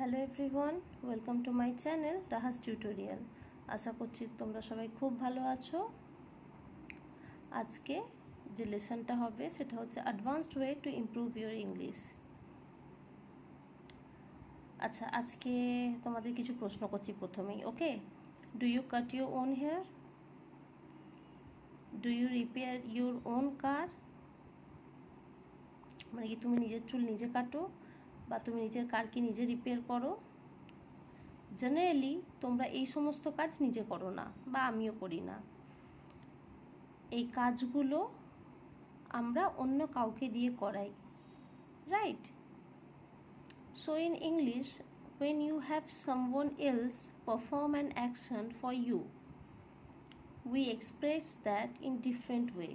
Hello everyone, welcome to my channel Rahas tutorial. আশা করছি তোমরা সবাই খুব ভালো আছো। আজকে যে লেসনটা হবে সেটা হচ্ছে advanced way to improve your English. আচ্ছা, আজকে তোমাদের কিছু প্রশ্ন করছি প্রথমেই। Okay, do you cut your own hair? Do you repair your own car? মানে কি তুমি নিজের চুল নিজে কাটো বা তুমি নিজের কার কি নিজে রিপেয়ার করো? জেনারেলি তোমরা এই সমস্ত কাজ নিজে করো না বা আমিও করি না। এই কাজগুলো আমরা অন্য কাউকে দিয়ে করাই, right? So in English, when you have someone else perform an action for you, we express that in different way.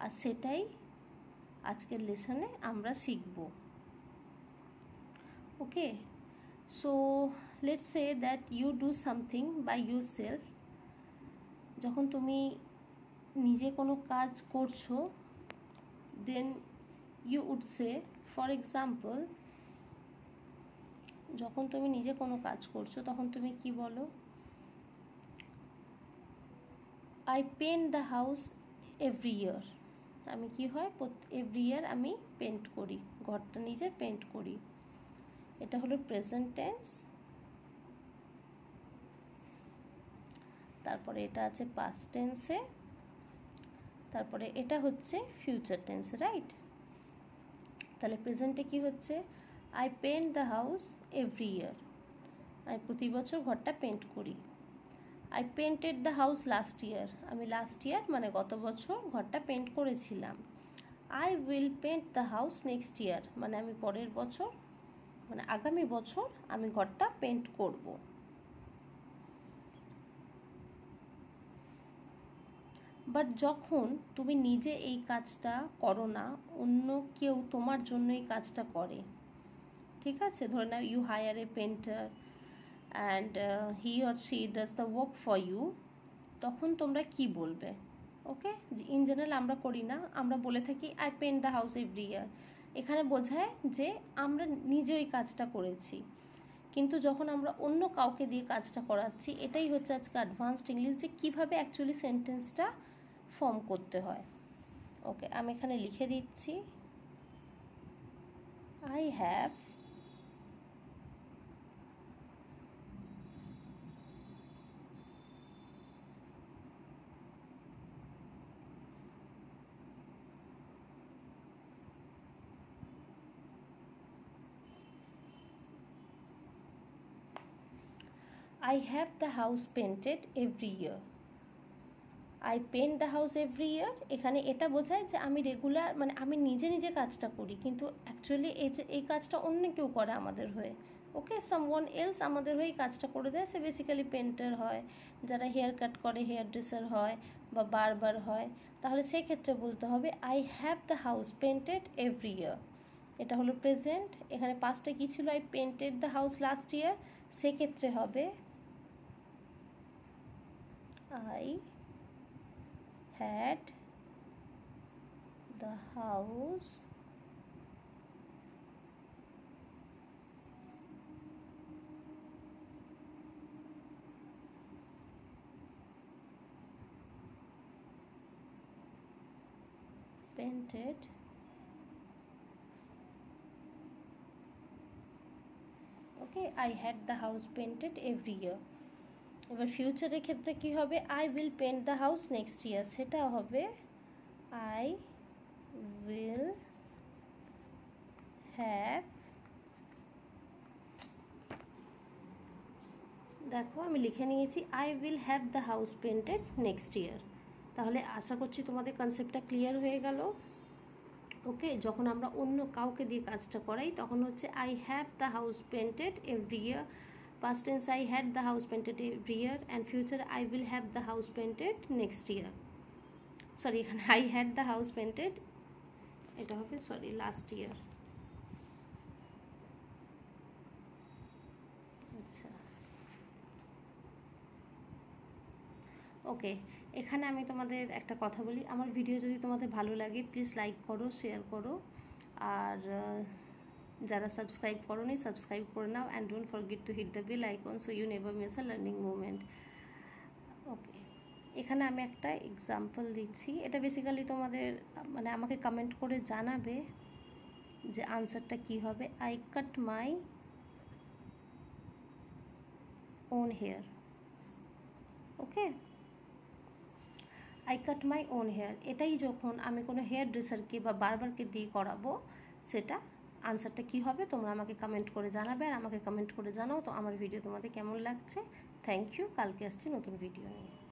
আর সেটাই আজকের লেসনে আমরা শিখব। Okay, so let's say that you do something by yourself. যখন তুমি নিজে কোনো কাজ করছো, then you would say, for example, যখন তুমি নিজে কোনো কাজ করছো তখন তুমি কি বলো? I paint the house every year. আমি কি হয়, এভরি ইয়ার আমি পেন্ট করি, ঘরটা নিজে পেন্ট করি। এটা হলো প্রেজেন্ট টেন্স। তারপরে এটা আছে পাস্ট টেন্সে, তারপরে এটা হচ্ছে ফিউচার টেন্স, রাইট? তাহলে প্রেজেন্টে কি হচ্ছে? I paint the house every year. আমি প্রতি বছর ঘরটা পেন্ট করি। I painted the house last year. আমি লাস্ট ইয়ার মানে গত বছর ঘরটা পেন্ট করেছিলাম। I will paint the house next year, মানে আমি পরের বছর মানে আগামী বছর আমি ঘরটা পেন্ট করব। বাট যখন তুমি নিজে এই কাজটা করো না, অন্য কেউ তোমার জন্য এই কাজটা করে, ঠিক আছে? ধরে নাও you hire a painter and he or she does the work for you, তখন তোমরা কি বলবে? ওকে, ইন জেনারেল আমরা করি না, আমরা বলে থাকি I paint the house every year. এখানে বোঝায় যে আমরা নিজে ওই কাজটা করেছি। কিন্তু যখন আমরা অন্য কাউকে দিয়ে কাজটা করাচ্ছি, এটাই হচ্ছে আজকে অ্যাডভান্সড ইংলিশ, যে কীভাবে অ্যাকচুয়ালি সেন্টেন্সটা ফর্ম করতে হয়। ওকে, আমি এখানে লিখে দিচ্ছি, I have I have the house painted every year. I paint the house every year, এখানে এটা বোঝায় যে আমি রেগুলার মানে আমি নিজে নিজে কাজটা করি, কিন্তু অ্যাকচুয়ালি এই কাজটা অন্য কেউ করে আমাদের হয়ে। ওকে, সামওয়ান এলস আমাদের হয়ে কাজটা করে দেয়। সে বেসিক্যালি পেন্টার হয়, যারা হেয়ার কাট করে হেয়ার ড্রেসার হয় বা বারবার হয়। তাহলে সেক্ষেত্রে বলতে হবে I have the house painted every year. এটা হলো প্রেজেন্ট। এখানে পাস্টে কী ছিল? I painted the house last ইয়ার। সেক্ষেত্রে হবে I had the house painted okay, I had the house painted every year. এবার ফিউচারের ক্ষেত্রে কি হবে? I will paint the house next year. সেটা হবে আই উইল হ্যাভ, দেখো আমি লিখে নিয়েছি I will have the house painted next year. তাহলে আশা করছি তোমাদের কনসেপ্টটা ক্লিয়ার হয়ে গেল। ওকে, যখন আমরা অন্য কাউকে দিয়ে কাজটা করাই তখন হচ্ছে I have the house painted every year. past tense I had the house painted every year, and future I will have the house painted next year. Sorry, I had the house painted, এটা হবে sorry last year. আচ্ছা, ওকে, এখানে আমি তোমাদের একটা কথা বলি, আমার ভিডিও যদি তোমাদের ভালো লাগে প্লিজ লাইক করো, শেয়ার করো, আর যারা সাবস্ক্রাইব করোনি সাবস্ক্রাইব করে নাও, and don't forget to hit the bell icon so you never miss a learning moment. Okay, এখানে আমি একটা এক্সাম্পল দিচ্ছি। এটা বেসিক্যালি তোমাদের মানে আমাকে কমেন্ট করে জানাবে যে আনসারটা কী হবে। I cut my own hair. Okay, I cut my own hair, এটাই যখন আমি কোনো হেয়ার ড্রেসারকে বা বারবারকে দিয়ে করাবো, সেটা আনসারটা কী হবে তোমরা আমাকে কমেন্ট করে জানাবে। আর আমাকে কমেন্ট করে জানাও তো আমার ভিডিও তোমাদের কেমন লাগছে। থ্যাংক ইউ, কালকে আসছি নতুন ভিডিও নিয়ে।